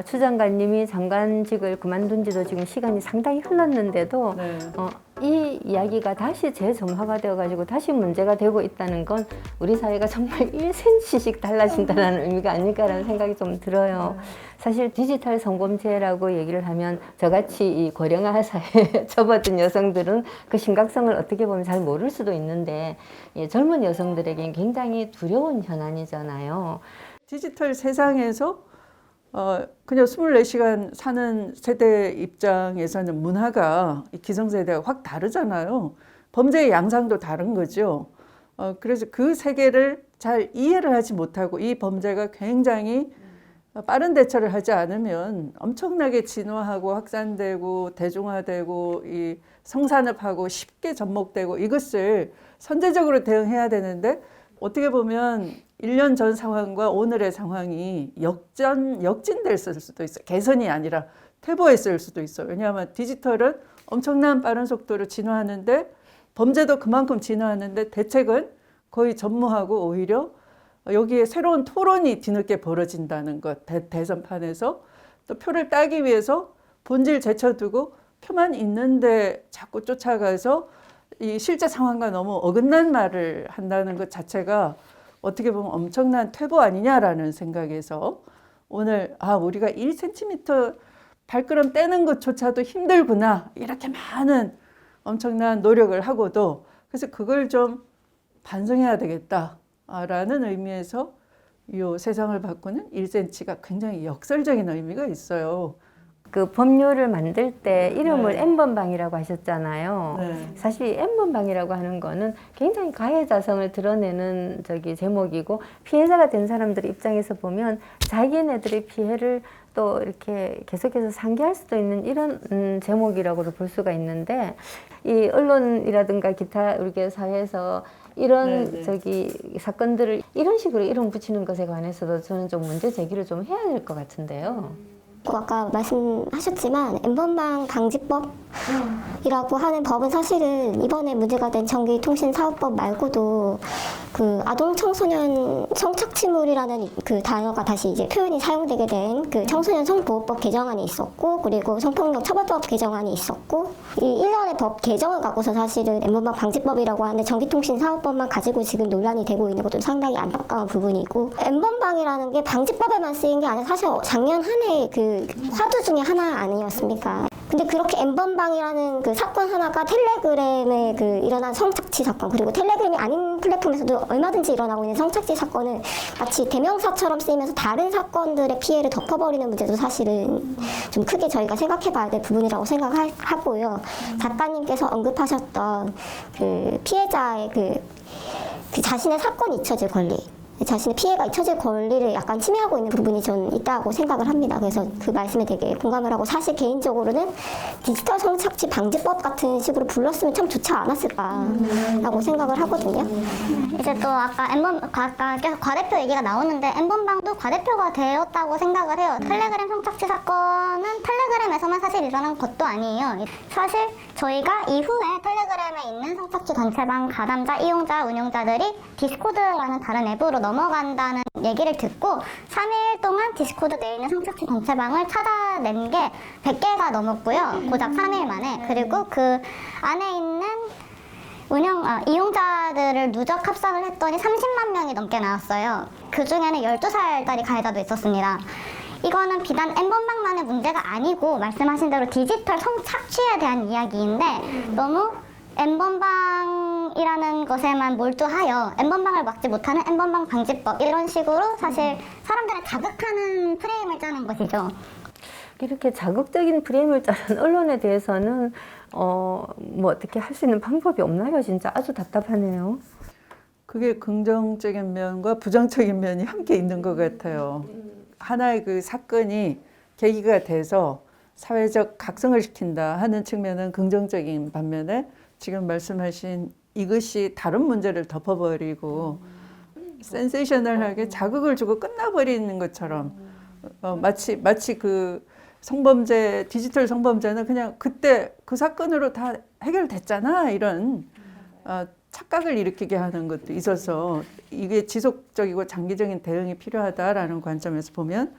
추 장관님이 장관직을 그만둔 지도 지금 시간이 상당히 흘렀는데도 네. 이 이야기가 다시 재점화가 되어가지고 다시 문제가 되고 있다는 건 우리 사회가 정말 1cm씩 달라진다는 의미가 아닐까라는 생각이 좀 들어요. 사실 디지털 성범죄라고 얘기를 하면 저같이 이 고령화 사회에 접어든 여성들은 그 심각성을 어떻게 보면 잘 모를 수도 있는데 젊은 여성들에겐 굉장히 두려운 현안이잖아요. 디지털 세상에서 그냥 24시간 사는 세대 입장에서는 문화가 기성세대가 확 다르잖아요. 범죄의 양상도 다른 거죠. 그래서 그 세계를 잘 이해를 하지 못하고 이 범죄가 굉장히 빠른 대처를 하지 않으면 엄청나게 진화하고 확산되고 대중화되고 이 성산업하고 쉽게 접목되고 이것을 선제적으로 대응해야 되는데 어떻게 보면 1년 전 상황과 오늘의 상황이 역진됐을 수도 있어요. 개선이 아니라 퇴보했을 수도 있어요. 왜냐하면 디지털은 엄청난 빠른 속도로 진화하는데 범죄도 그만큼 진화하는데 대책은 거의 전무하고 오히려 여기에 새로운 토론이 뒤늦게 벌어진다는 것. 대선판에서 또 표를 따기 위해서 본질 제쳐두고 표만 있는데 자꾸 쫓아가서 이 실제 상황과 너무 어긋난 말을 한다는 것 자체가 어떻게 보면 엄청난 퇴보 아니냐라는 생각에서 오늘 우리가 1cm 발걸음 떼는 것조차도 힘들구나 이렇게 많은 엄청난 노력을 하고도 그래서 그걸 좀 반성해야 되겠다라는 의미에서 이 세상을 바꾸는 1cm가 굉장히 역설적인 의미가 있어요. 그 법률을 만들 때 이름을 네. N번방이라고 하셨잖아요. 네. 사실 N번방이라고 하는 거는 굉장히 가해자성을 드러내는 제목이고 피해자가 된 사람들 입장에서 보면 자기네들의 피해를 또 이렇게 계속해서 상기할 수도 있는 이런 제목이라고 볼 수가 있는데 이 언론이라든가 기타 우리 사회에서 이런 사건들을 이런 식으로 이름 붙이는 것에 관해서도 저는 좀 문제 제기를 좀 해야 될 것 같은데요. 아까 말씀하셨지만 N번방 방지법이라고 하는 법은 사실은 이번에 문제가 된 전기통신사업법 말고도 그 아동 청소년 성착취물이라는 그 단어가 다시 이제 표현이 사용되게 된 그 청소년 성보호법 개정안이 있었고 그리고 성폭력 처벌법 개정안이 있었고 이 일련의 법 개정을 갖고서 사실은 N번방 방지법이라고 하는 전기통신사업법만 가지고 지금 논란이 되고 있는 것도 상당히 안타까운 부분이고 N번방이라는 게 방지법에만 쓰인 게 아니라 사실 작년 한 해 그 화두 중에 하나 아니었습니까? 근데 그렇게 N번방이라는 그 사건 하나가 텔레그램에 그 일어난 성착취 사건 그리고 텔레그램이 아닌 플랫폼에서도 얼마든지 일어나고 있는 성착취 사건을 마치 대명사처럼 쓰이면서 다른 사건들의 피해를 덮어버리는 문제도 사실은 좀 크게 저희가 생각해봐야 될 부분이라고 생각하고요. 작가님께서 언급하셨던 그 피해자의 그 자신의 사건이 잊혀질 권리 자신의 피해가 잊혀질 권리를 약간 침해하고 있는 부분이 전 있다고 생각을 합니다. 그래서 그 말씀에 되게 공감을 하고 사실 개인적으로는 디지털 성착취 방지법 같은 식으로 불렀으면 참 좋지 않았을까라고 생각을 하거든요. 이제 또 아까 계속 과대표 얘기가 나오는데 N번방도 과대표가 되었다고 생각을 해요. 텔레그램 성착취 사건은 텔레그램에서만 사실 일어난 것도 아니에요. 사실 저희가 이후에 텔레그램에 있는 성착취 단체방 가담자, 이용자, 운용자들이 디스코드라는 다른 앱으로 넘어간다는 얘기를 듣고 3일 동안 디스코드 내에 있는 성착취 단체방을 찾아낸 게 100개가 넘었고요. 고작 3일 만에. 그리고 그 안에 있는 이용자들을 누적 합산을 했더니 30만 명이 넘게 나왔어요. 그 중에는 12살짜리 가해자도 있었습니다. 이거는 비단 N번방만의 문제가 아니고 말씀하신 대로 디지털 성착취에 대한 이야기인데 너무 N번방이라는 것에만 몰두하여 N번방을 막지 못하는 N번방 방지법 이런 식으로 사실 사람들을 자극하는 프레임을 짜는 것이죠. 이렇게 자극적인 프레임을 짜는 언론에 대해서는 뭐 어떻게 할 수 있는 방법이 없나요? 진짜 아주 답답하네요. 그게 긍정적인 면과 부정적인 면이 함께 있는 것 같아요. 하나의 그 사건이 계기가 돼서 사회적 각성을 시킨다 하는 측면은 긍정적인 반면에 지금 말씀하신 이것이 다른 문제를 덮어버리고 센세이셔널하게 자극을 주고 끝나버리는 것처럼 마치 그 성범죄, 디지털 성범죄는 그냥 그때 그 사건으로 다 해결됐잖아 이런 착각을 일으키게 하는 것도 있어서 이게 지속적이고 장기적인 대응이 필요하다라는 관점에서 보면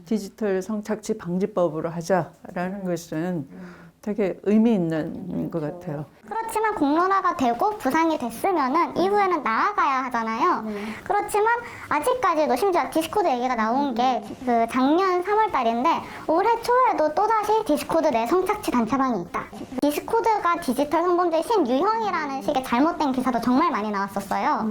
디지털 성착취 방지법으로 하자라는 것은 되게 의미 있는 것 같아요. 그렇지만 공론화가 되고 부상이 됐으면은 이후에는 나아가야 하잖아요. 그렇지만 아직까지도 심지어 디스코드 얘기가 나온 게 그 작년 3월 달인데 올해 초에도 또다시 디스코드 내 성착취 단체방이 있다. 디스코드가 디지털 성범죄의 신유형이라는 식의 잘못된 기사도 정말 많이 나왔었어요.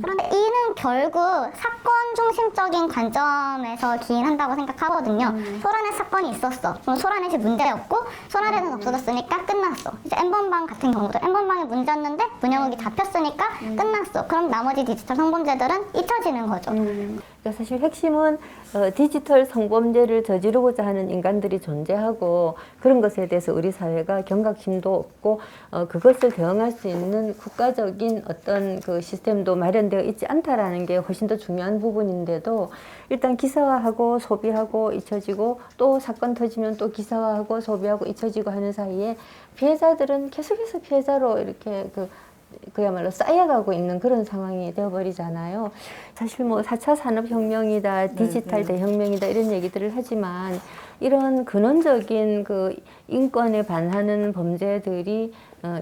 그런데 이는 결국 사건 중심적인 관점에서 기인한다고 생각하거든요. 소라넷 사건이 있었어. 그럼 소라넷이 문제였고 소라넷은 없어졌으니까 끝났어. 이제 N번방 같은 경우도 N번방이 문제였는데 문영욱이 잡혔으니까 끝났어. 그럼 나머지 디지털 성범죄들은 잊혀지는 거죠. 그러니까 사실 핵심은 디지털 성범죄를 저지르고자 하는 인간들이 존재하고 그런 것에 대해서 우리 사회가 경각심도 없고 그것을 대응할 수 있는 국가적인 어떤 그 시스템도 마련되어 있지 않다라는 게 훨씬 더 중요한 부분인데도 일단 기사화하고 소비하고 잊혀지고 또 사건 터지면 또 기사화하고 소비하고 잊혀지고 하는 사이에 피해자들은 계속해서 피해자로 이렇게 그야말로 쌓여가고 있는 그런 상황이 되어버리잖아요. 사실 뭐 4차 산업혁명이다, 디지털 대혁명이다 이런 얘기들을 하지만 이런 근원적인 그 인권에 반하는 범죄들이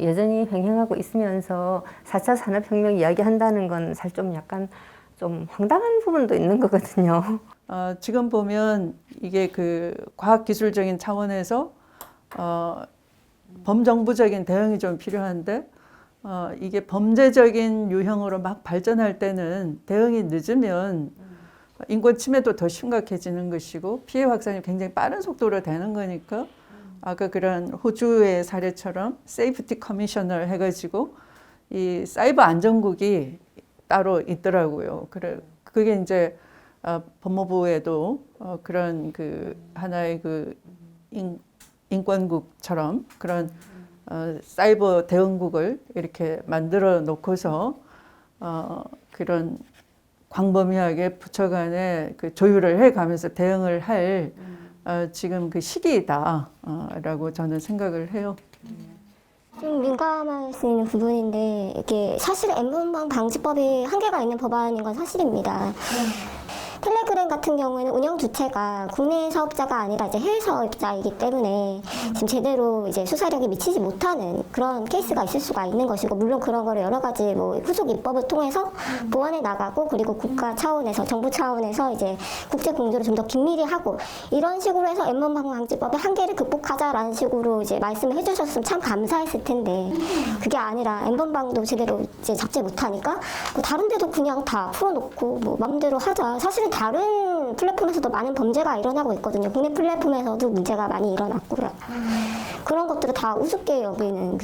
여전히 횡행하고 있으면서 4차 산업혁명 이야기한다는 건 사실 좀 약간 좀 황당한 부분도 있는 거거든요. 지금 보면 이게 그 과학기술적인 차원에서 범정부적인 대응이 좀 필요한데 이게 범죄적인 유형으로 막 발전할 때는 대응이 늦으면 인권 침해도 더 심각해지는 것이고 피해 확산이 굉장히 빠른 속도로 되는 거니까 아까 그런 호주의 사례처럼 세이프티 커미셔널 해가지고 이 사이버 안전국이 따로 있더라고요. 그게 이제 법무부에도 그런 그 하나의 그 인권국처럼 그런 사이버 대응국을 이렇게 만들어 놓고서 그런 광범위하게 부처 간에 그 조율을 해가면서 대응을 할 지금 그 시기이다라고 저는 생각을 해요. 좀 민감할 수 있는 부분인데 이게 사실 N번방 방지법이 한계가 있는 법안인 건 사실입니다. 텔레그램 같은 경우에는 운영 주체가 국내 사업자가 아니라 이제 해외 사업자이기 때문에 지금 제대로 이제 수사력이 미치지 못하는 그런 케이스가 있을 수가 있는 것이고, 물론 그런 거를 여러 가지 뭐 후속 입법을 통해서 보완해 나가고, 그리고 국가 차원에서 정부 차원에서 이제 국제 공조를 좀 더 긴밀히 하고 이런 식으로 해서 N번방 방지법의 한계를 극복하자라는 식으로 이제 말씀을 해주셨으면 참 감사했을 텐데 그게 아니라 N번방도 제대로 이제 잡지 못하니까 뭐 다른 데도 그냥 다 풀어놓고 뭐 마음대로 하자. 사실은 다른 플랫폼에서도 많은 범죄가 일어나고 있거든요. 국내 플랫폼에서도 문제가 많이 일어났고 그런 것들을 다 우습게 여기는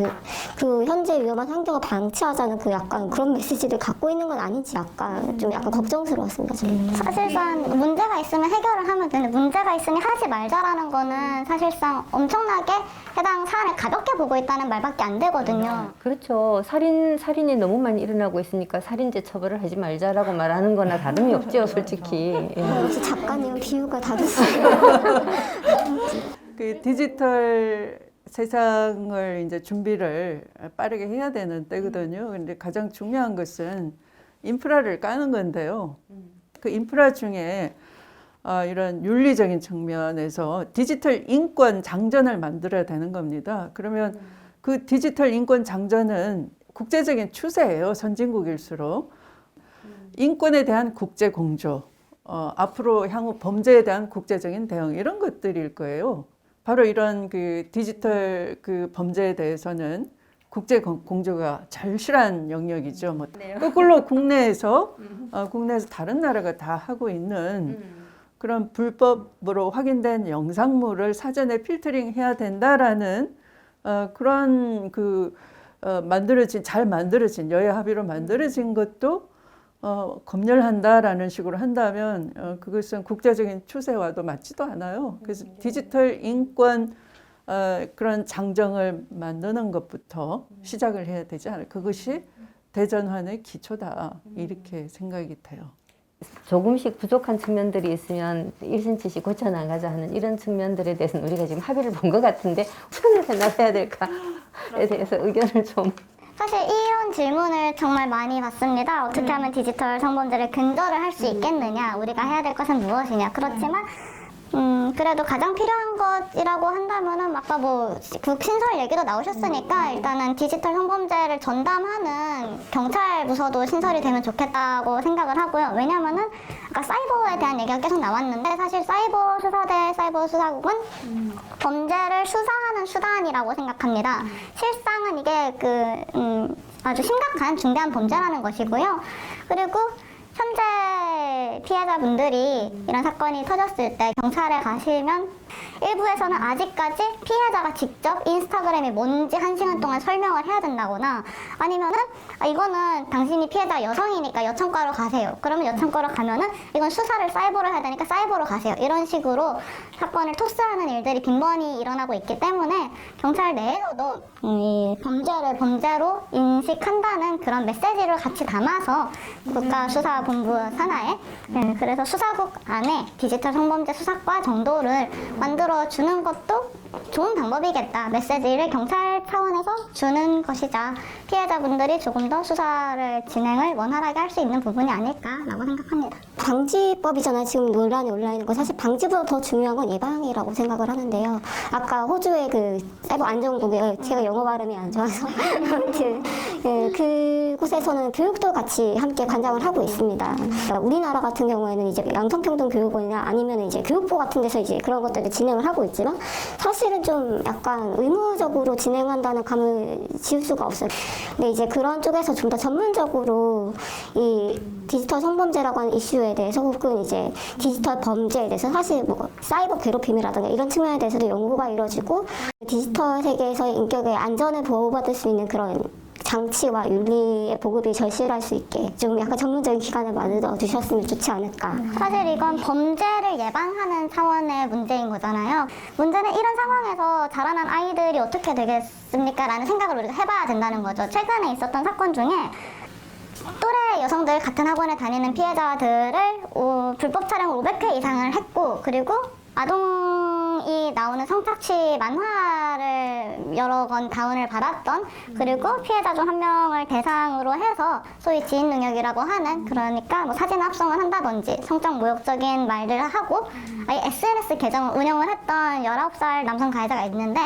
그 현재 위험한 환경을 방치하자는 그 약간 그런 메시지를 갖고 있는 건 아닌지 약간 좀 약간 걱정스러웠습니다. 사실상 문제가 있으면 해결을 하면 되는데 문제가 있으니 하지 말자라는 거는 사실상 엄청나게 해당 사안을 가볍게 보고 있다는 말밖에 안 되거든요. 그렇죠. 살인이 너무 많이 일어나고 있으니까 살인죄 처벌을 하지 말자라고 말하는 거나 다름이 없죠, 솔직히. 예. 역시 작가님 비유가 다르시네요. 그 디지털 세상을 이제 준비를 빠르게 해야 되는 때거든요. 근데 가장 중요한 것은 인프라를 까는 건데요. 그 인프라 중에 이런 윤리적인 측면에서 디지털 인권 장전을 만들어야 되는 겁니다. 그러면 그 디지털 인권 장전은 국제적인 추세예요. 선진국일수록. 인권에 대한 국제 공조, 앞으로 향후 범죄에 대한 국제적인 대응 이런 것들일 거예요. 바로 이런 그 디지털 그 범죄에 대해서는 국제 공조가 절실한 영역이죠. 뭐 거꾸로 국내에서 다른 나라가 다 하고 있는 그런 불법으로 확인된 영상물을 사전에 필터링해야 된다라는 그런 잘 만들어진 여야 합의로 만들어진 것도 검열한다라는 식으로 한다면 그것은 국제적인 추세와도 맞지도 않아요. 그래서 디지털 인권 그런 장정을 만드는 것부터 시작을 해야 되지 않을까. 그것이 대전환의 기초다 이렇게 생각이 돼요. 조금씩 부족한 측면들이 있으면 1cm씩 고쳐나가자 하는 이런 측면들에 대해서는 우리가 지금 합의를 본 것 같은데 어떻게 나가야 될까에 대해서 의견을 좀. 사실 이런 질문을 정말 많이 받습니다. 어떻게 하면 디지털 성범죄를 근절을 할 수 있겠느냐, 우리가 해야 될 것은 무엇이냐. 그렇지만 그래도 가장 필요한 것이라고 한다면은 아까 뭐 국신설 얘기도 나오셨으니까 일단은 디지털 성범죄를 전담하는 경찰 부서도 신설이 되면 좋겠다고 생각을 하고요. 왜냐면은 아까 사이버에 대한 얘기가 계속 나왔는데 사실 사이버 수사대, 사이버 수사국은 범죄를 수사하는 수단이라고 생각합니다. 실상은 이게 아주 심각한 중대한 범죄라는 것이고요. 그리고 현재 피해자분들이 이런 사건이 터졌을 때 경찰에 가시면 일부에서는 아직까지 피해자가 직접 인스타그램이 뭔지 1시간 동안 설명을 해야 된다거나 아니면은 이거는 당신이 피해자 여성이니까 여청과로 가세요. 그러면 여청과로 가면은 이건 수사를 사이버로 해야 되니까 사이버로 가세요. 이런 식으로 사건을 토스하는 일들이 빈번히 일어나고 있기 때문에 경찰 내에서도 이 범죄를 범죄로 인식한다는 그런 메시지를 같이 담아서 국가수사본부 산하에 그래서 수사국 안에 디지털 성범죄 수사과 정도를 만들어 주는 것도 좋은 방법이겠다. 메시지를 경찰 차원에서 주는 것이자 피해자분들이 조금 더 수사를 진행을 원활하게 할 수 있는 부분이 아닐까라고 생각합니다. 방지법이잖아요. 지금 논란이 올라있는 거. 사실 방지보다 더 중요한 건 예방이라고 생각을 하는데요. 아까 호주의 그 사이버 안전국에 제가 영어 발음이 안 좋아서 아무튼 그곳에서는 교육도 같이 함께 관장을 하고 있습니다. 그러니까 우리나라 같은 경우에는 이제 양성평등 교육원이나 아니면 이제 교육부 같은 데서 이제 그런 것들을 진행을 하고 있지만 사실은 좀 약간 의무적으로 진행한다는 감을 지울 수가 없어요. 근데 이제 그런 쪽에서 좀 더 전문적으로 이 디지털 성범죄라고 하는 이슈에 대해서 혹은 이제 디지털 범죄에 대해서 사실 뭐 사이버 괴롭힘이라든가 이런 측면에 대해서도 연구가 이루어지고 디지털 세계에서의 인격의 안전을 보호받을 수 있는 그런 장치와 윤리의 보급이 절실할 수 있게 좀 약간 전문적인 기관을 만들어 주셨으면 좋지 않을까. 사실 이건 범죄를 예방하는 차원의 문제인 거잖아요. 문제는 이런 상황에서 자라난 아이들이 어떻게 되겠습니까? 라는 생각을 우리가 해봐야 된다는 거죠. 최근에 있었던 사건 중에 또래 여성들 같은 학원에 다니는 피해자들을 불법 촬영을 500회 이상을 했고 그리고 아동이 나오는 성착취 만화를 여러 건 다운을 받았던 그리고 피해자 중 한 명을 대상으로 해서 소위 지인 능력이라고 하는 그러니까 뭐 사진 합성을 한다든지 성적 모욕적인 말들을 하고 아예 SNS 계정을 운영을 했던 19살 남성 가해자가 있는데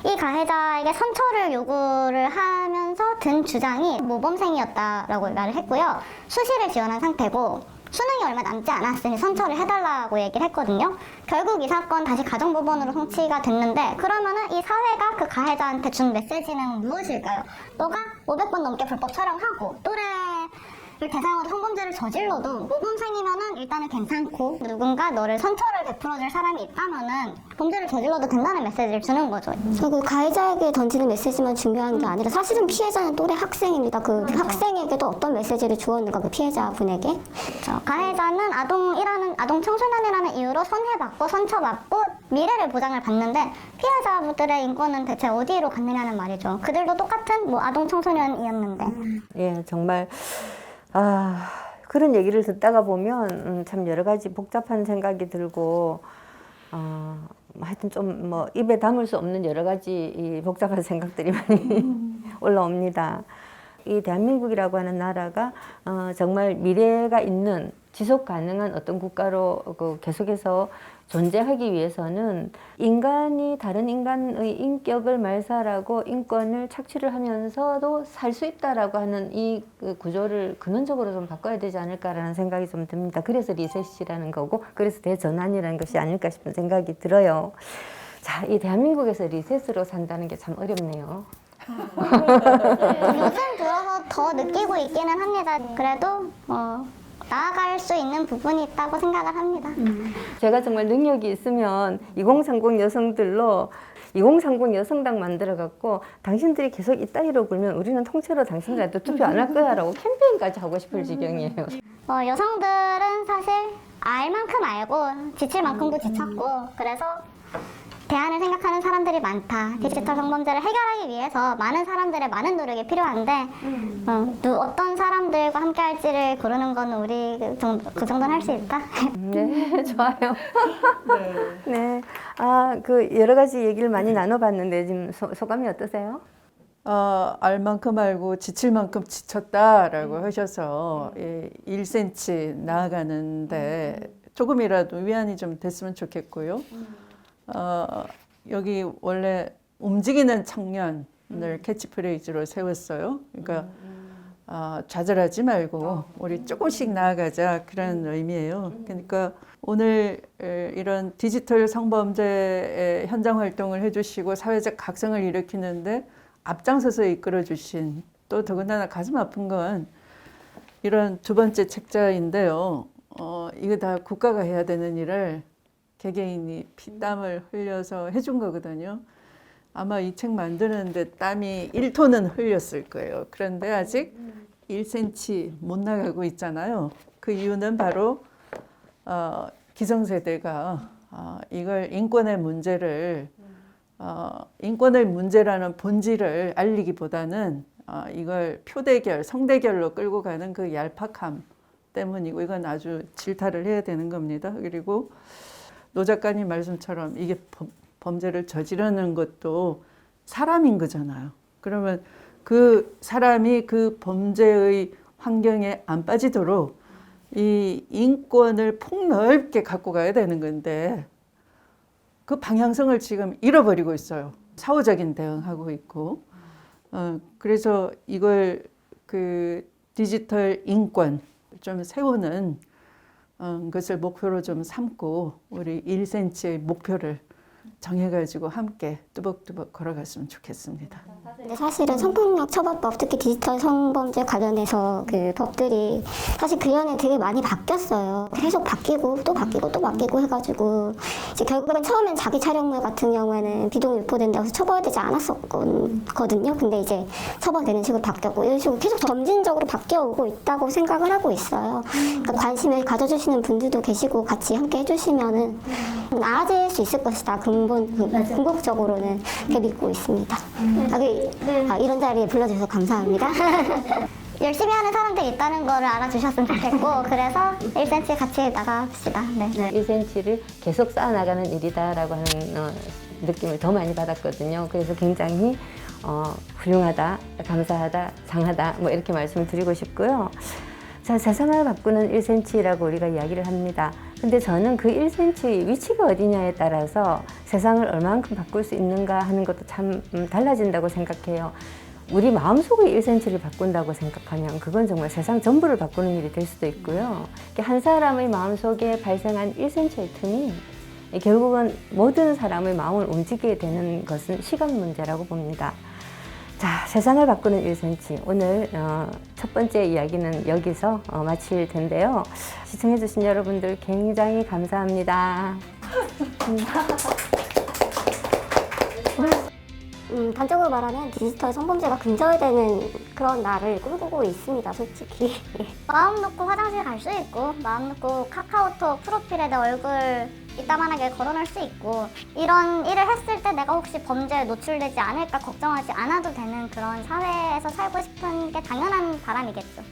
이 가해자에게 선처를 요구를 하면서 든 주장이 모범생이었다라고 말을 했고요. 수시를 지원한 상태고 수능이 얼마 남지 않았으니 선처를 해달라고 얘기를 했거든요. 결국 이 사건 다시 가정법원으로 송치가 됐는데 그러면은 이 사회가 그 가해자한테 준 메시지는 무엇일까요? 너가 500번 넘게 불법 촬영하고 또래를 대상으로 성범죄를 저질러도 모범생이면은 일단은 괜찮고 누군가 너를 선처를 베풀어줄 사람이 있다면은 범죄를 저질러도 된다는 메시지를 주는 거죠. 그 가해자에게 던지는 메시지만 중요한 게 아니라 사실은 피해자는 또래 학생입니다. 그 학생에게도 어떤 메시지를 주었는가 그 피해자분에게. 그렇죠. 가해자는 아동 청소년이라는 이유로 손해받고 선처받고 미래를 보장을 받는데 피해자분들의 인권은 대체 어디로 갔느냐는 말이죠. 그들도 똑같은 뭐 아동 청소년이었는데. 예, 정말 그런 얘기를 듣다가 보면 참 여러 가지 복잡한 생각이 들고 하여튼 좀 뭐 입에 담을 수 없는 여러 가지 이 복잡한 생각들이 많이 올라옵니다. 이 대한민국이라고 하는 나라가 정말 미래가 있는 지속 가능한 어떤 국가로 계속해서 존재하기 위해서는 인간이 다른 인간의 인격을 말살하고 인권을 착취를 하면서도 살 수 있다라고 하는 이 구조를 근원적으로 좀 바꿔야 되지 않을까라는 생각이 좀 듭니다. 그래서 리셋이라는 거고 그래서 대전환이라는 것이 아닐까 싶은 생각이 들어요. 자, 이 대한민국에서 리셋으로 산다는 게 참 어렵네요. 요즘 들어서 더 느끼고 있기는 합니다. 그래도 나아갈 수 있는 부분이 있다고 생각을 합니다. 제가 정말 능력이 있으면 2030 여성들로 2030 여성당 만들어갖고 당신들이 계속 이따위로 굴면 우리는 통째로 당신들한테 투표 안 할 거야 라고 캠페인까지 하고 싶을 지경이에요. 여성들은 사실 알 만큼 알고 지칠 만큼도 지쳤고 그래서 대안을 생각하는 사람들이 많다. 디지털 성범죄를 해결하기 위해서 많은 사람들의 많은 노력이 필요한데 어떤 사람들과 함께 할지를 고르는 건 우리 그 정도는 할 수 있다. 네, 좋아요. 네. 그 여러 가지 얘기를 많이 나눠봤는데 지금 소감이 어떠세요? 알 만큼 알고 지칠 만큼 지쳤다라고 하셔서 1cm 나아가는데 조금이라도 위안이 좀 됐으면 좋겠고요. 여기 원래 움직이는 청년을 캐치프레이즈로 세웠어요. 그러니까 좌절하지 말고 우리 조금씩 나아가자 그런 의미예요. 그러니까 오늘 이런 디지털 성범죄의 현장 활동을 해주시고 사회적 각성을 일으키는데 앞장서서 이끌어주신 또 더군다나 가슴 아픈 건 이런 두 번째 책자인데요. 이거 다 국가가 해야 되는 일을 개개인이 피땀을 흘려서 해준 거거든요. 아마 이 책 만드는데 땀이 1톤은 흘렸을 거예요. 그런데 아직 1cm 못 나가고 있잖아요. 그 이유는 바로 기성세대가 이걸 인권의 문제를 인권의 문제라는 본질을 알리기보다는 이걸 표대결, 성대결로 끌고 가는 그 얄팍함 때문이고 이건 아주 질타를 해야 되는 겁니다. 그리고 노 작가님 말씀처럼 이게 범죄를 저지르는 것도 사람인 거잖아요. 그러면 그 사람이 그 범죄의 환경에 안 빠지도록 이 인권을 폭넓게 갖고 가야 되는 건데 그 방향성을 지금 잃어버리고 있어요. 사후적인 대응하고 있고. 그래서 이걸 그 디지털 인권 좀 세우는 것을 목표로 좀 삼고 우리 1cm의 목표를 정해가지고 함께 뚜벅뚜벅 걸어갔으면 좋겠습니다. 근데 사실은 성폭력 처벌법, 특히 디지털 성범죄 관련해서 그 법들이 사실 그 년에 되게 많이 바뀌었어요. 계속 바뀌고 또 바뀌고 또 바뀌고 해가지고 이제 결국엔 처음엔 자기 촬영물 같은 경우에는 비동 유포된다고 해서 처벌되지 않았었거든요. 근데 이제 처벌되는 식으로 바뀌었고 이런 식으로 계속 점진적으로 바뀌어오고 있다고 생각을 하고 있어요. 그러니까 관심을 가져주시는 분들도 계시고 같이 함께 해주시면은 나아질 수 있을 것이다. 궁극적으로는 그렇게 믿고 있습니다. 이런 자리에 불러주셔서 감사합니다. 열심히 하는 사람들이 있다는 거를 알아주셨으면 좋겠고 그래서 1cm 같이 나갑시다. 네. 1cm를 계속 쌓아나가는 일이다라고 하는 느낌을 더 많이 받았거든요. 그래서 굉장히 훌륭하다, 감사하다, 장하다 뭐 이렇게 말씀을 드리고 싶고요. 자, 세상을 바꾸는 1cm라고 우리가 이야기를 합니다. 근데 저는 그 1cm의 위치가 어디냐에 따라서 세상을 얼만큼 바꿀 수 있는가 하는 것도 참 달라진다고 생각해요. 우리 마음속의 1cm를 바꾼다고 생각하면 그건 정말 세상 전부를 바꾸는 일이 될 수도 있고요. 한 사람의 마음속에 발생한 1cm의 틈이 결국은 모든 사람의 마음을 움직이게 되는 것은 시간 문제라고 봅니다. 자, 세상을 바꾸는 1cm. 오늘 첫 번째 이야기는 여기서 마칠 텐데요. 시청해주신 여러분들 굉장히 감사합니다. 단적으로 말하면 디지털 성범죄가 근절되는 그런 날을 꿈꾸고 있습니다, 솔직히. 마음 놓고 화장실 갈 수 있고 마음 놓고 카카오톡 프로필에 내 얼굴 이따만하게 걸어놓을 수 있고 이런 일을 했을 때 내가 혹시 범죄에 노출되지 않을까 걱정하지 않아도 되는 그런 사회에서 살고 싶은 게 당연한 바람이겠죠.